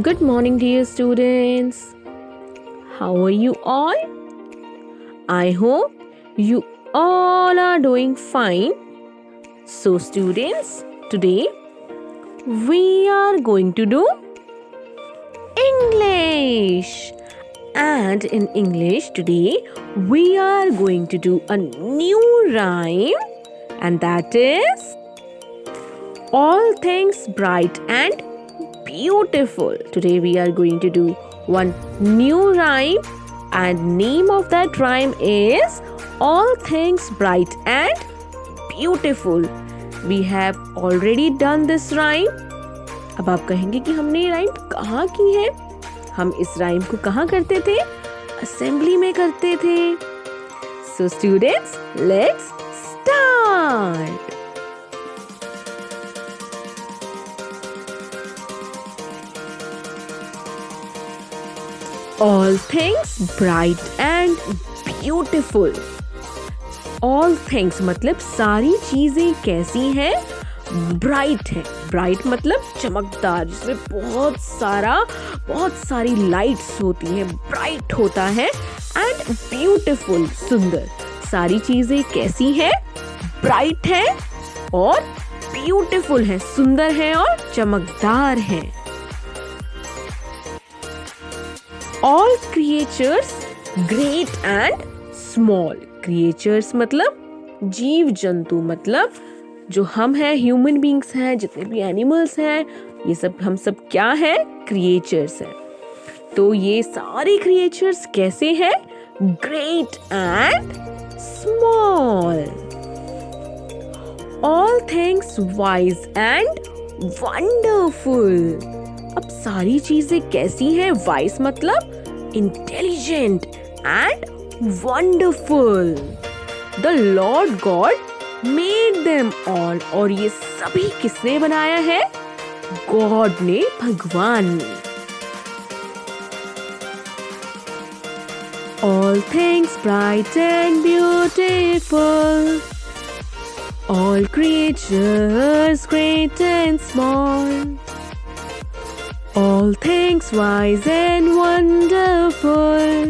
Good morning, dear students. How are you all? I hope you all are doing fine. So, students, today we are going to do English. And in English today, we are going to do a new rhyme, and that is all things bright and beautiful. Today we are going to do one new rhyme, and name of that rhyme is all things bright and beautiful. We have already done this rhyme. अब आप कहेंगे कि हमने ये rhyme कहाँ की है? हम इस राइम को कहाँ करते थे? असेंबली में करते थे. So students, let's start. All things bright and beautiful. All things मतलब सारी चीजें कैसी हैं? ब्राइट है. ब्राइट मतलब चमकदार, जिसमें बहुत सारी लाइट्स होती हैं. ब्राइट होता है. एंड ब्यूटीफुल, सुंदर. सारी चीजें कैसी हैं? ब्राइट है और ब्यूटीफुल है, सुंदर है और चमकदार है. All creatures great and small. Creatures मतलब जीव जंतु, मतलब जो हम हैं, ह्यूमन बींग्स हैं, जितने भी एनिमल्स हैं, ये सब हम सब क्या है? क्रिएचर्स हैं. तो ये सारे क्रिएचर्स कैसे हैं? Great and small. All things wise and wonderful. अब सारी चीजें कैसी हैं? वाइज मतलब intelligent and wonderful. The Lord God made them all. और ये सभी किसने बनाया है? गॉड ने, भगवान ने. All things bright and beautiful. All creatures great and small. All things wise and wonderful.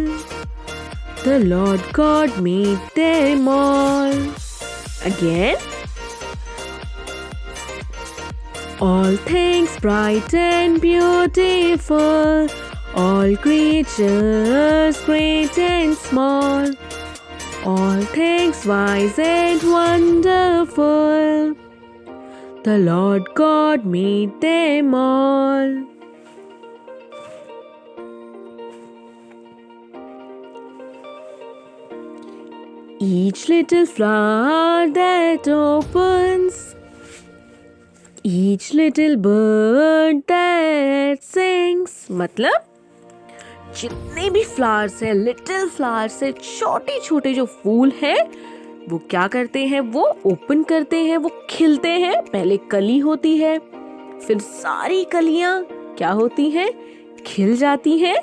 The Lord God made them all. Again. All things bright and beautiful. All creatures great and small. All things wise and wonderful. The Lord God made them all. Each little flower that opens, each little bird that sings. मतलब जितने भी flowers हैं, little flowers हैं, छोटे छोटे जो फूल हैं, वो क्या करते हैं? वो ओपन करते हैं, वो खिलते हैं. पहले कली होती है, फिर सारी कलियां क्या होती हैं? खिल जाती हैं.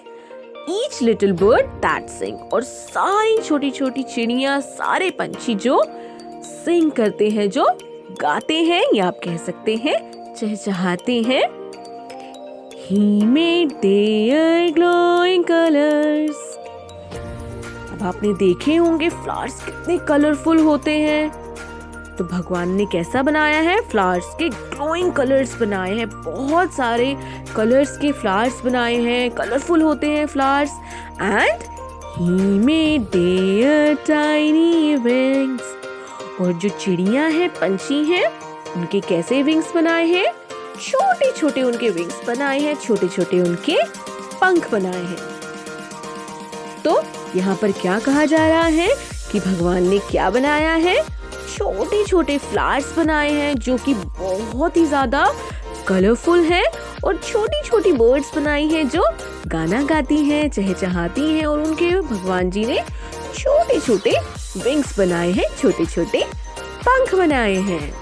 Each little bird that sing. और सारी छोटी छोटी चिड़िया, सारे पंछी जो सिंग करते हैं, जो गाते हैं, या आप कह सकते हैं चहचहाते हैं. He made their glowing colors. अब आपने देखे होंगे फ्लावर्स कितने कलरफुल होते हैं. तो भगवान ने कैसा बनाया है? फ्लावर्स के ग्लोइंग कलर्स बनाए हैं. बहुत सारे कलर्स के फ्लावर्स बनाए हैं. कलरफुल होते हैं flowers. And he made their tiny wings. और जो चिड़िया हैं, पंछी हैं, उनके कैसे विंग्स बनाए हैं? छोटे छोटे उनके विंग्स बनाए हैं, छोटे छोटे उनके पंख बनाए हैं. तो यहाँ पर क्या कहा जा रहा है कि भगवान ने क्या बनाया है? छोटे छोटे फ्लावर्स बनाए हैं, जो कि बहुत ही ज्यादा कलरफुल हैं. और छोटी छोटी बर्ड्स बनाई हैं, जो गाना गाती हैं, चहचहाती हैं. और उनके भगवान जी ने छोटे छोटे विंग्स बनाए हैं, छोटे छोटे पंख बनाए हैं.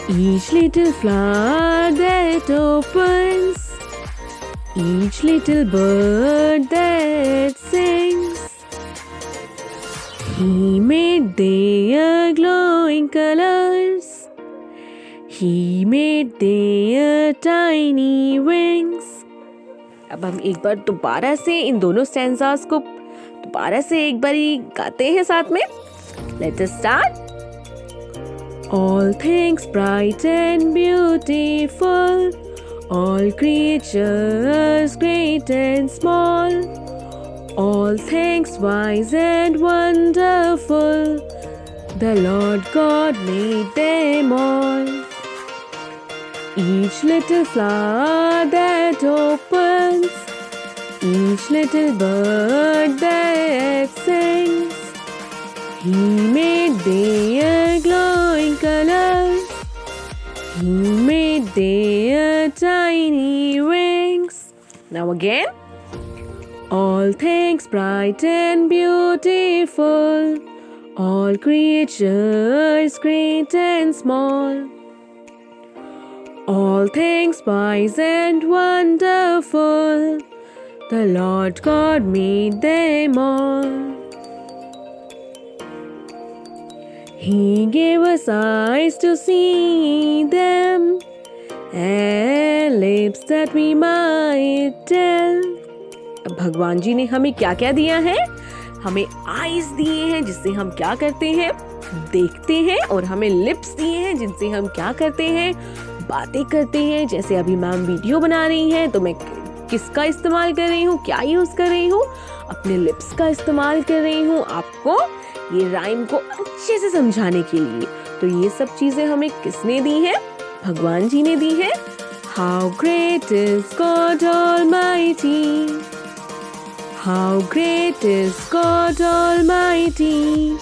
Each little flower that opens, each little bird that sings. He made their glowing colors. He made their tiny wings. अब हम एक बार दोबारा से इन दोनों स्टैंजास को दोबारा से एक बारी गाते हैं साथ में. Let us start. All things bright and beautiful, all creatures great and small, all things wise and wonderful, the Lord God made them all. Each little flower that opens, each little bird that sings, He made their glowing colors, He made their tiny wings. Now again. All things bright and beautiful, all creatures great and small, all things wise and wonderful, the Lord God made them all. He gave us eyes to see them, and lips that we might tell. अब भगवान जी ने हमें क्या क्या दिया है? हमें eyes दिए हैं जिससे हम क्या करते हैं? देखते हैं. और हमें लिप्स दिए हैं जिनसे हम क्या करते हैं? बातें करते हैं. जैसे अभी मैम वीडियो बना रही हैं तो मैं किसका इस्तेमाल कर रही हूँ? क्या यूज कर रही हूँ? अपने लिप्स का इस्तेमाल कर रही हूँ आपको ये राइम को अच्छे से समझाने के लिए. तो ये सब चीजें हमें किसने दी है? भगवान जी ने दी है. How great is God Almighty, how great is God Almighty,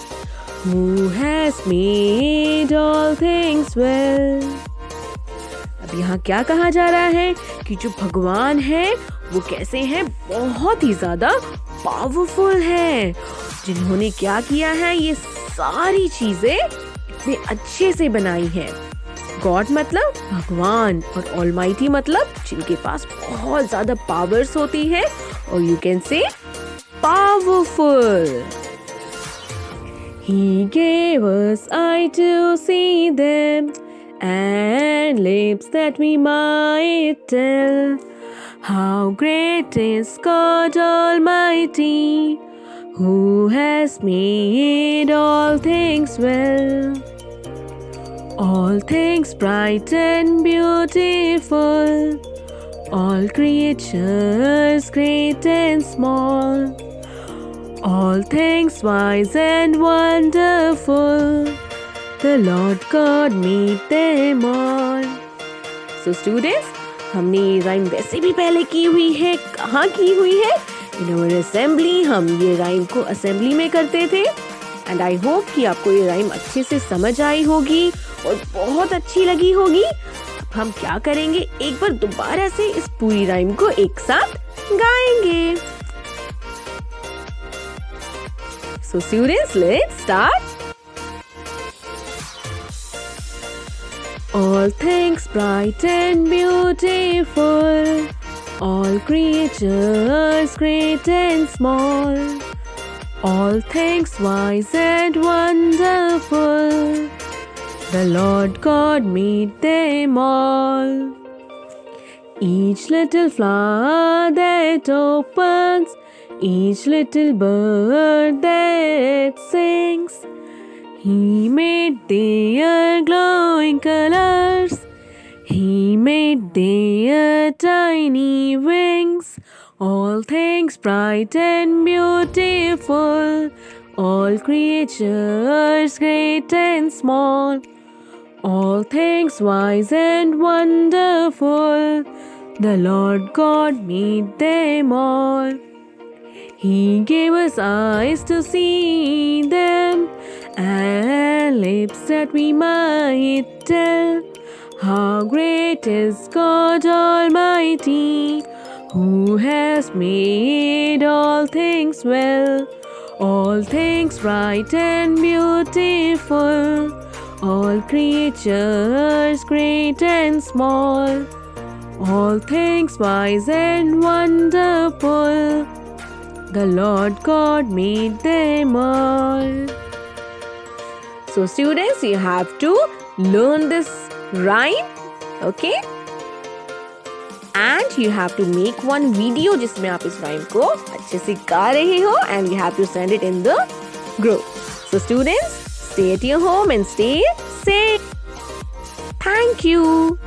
who has made all things well. अब यहाँ क्या कहा जा रहा है कि जो भगवान है वो कैसे हैं? बहुत ही ज्यादा पावरफुल है, जिन्होंने क्या किया है? ये सारी चीजें इतने अच्छे से बनाई हैं. गॉड मतलब भगवान और ऑलमाइटी मतलब जिनके पास बहुत ज्यादा पावर्स होती है. और you can say powerful. He gave us eye to see them and lips that we might tell how great is God Almighty, who has made all things well. All things bright and beautiful, all creatures great and small, all things wise and wonderful, the Lord God made them all. So students, हमने ये rhyme वैसे भी पहले की हुई है. कहाँ की हुई है? In our assembly. हम ये राइम को असेंबली में करते थे. एंड आई होप कि आपको ये राइम अच्छे से समझ आई होगी और बहुत अच्छी लगी होगी. अब हम क्या करेंगे? एक बार दोबारा से इस पूरी राइम को एक साथ गाएंगे. So students, let's start. All things bright and beautiful, all creatures great and small, all things wise and wonderful, the Lord God made them all. Each little flower that opens, each little bird that sings, He made their glowing colors, He made their tiny wings. All things bright and beautiful, all creatures great and small, all things wise and wonderful, the Lord God made them all. He gave us eyes to see them and lips that we might tell how great is God Almighty, who has made all things well, all things bright and beautiful, all creatures great and small, all things wise and wonderful, the Lord God made them all. So students, you have to learn this rhyme. Okay? And you have to make one video जिसमें आप इस rhyme को अच्छे से गा रहे हो and you have to send it in the group. So students, stay at your home and stay safe. Thank you.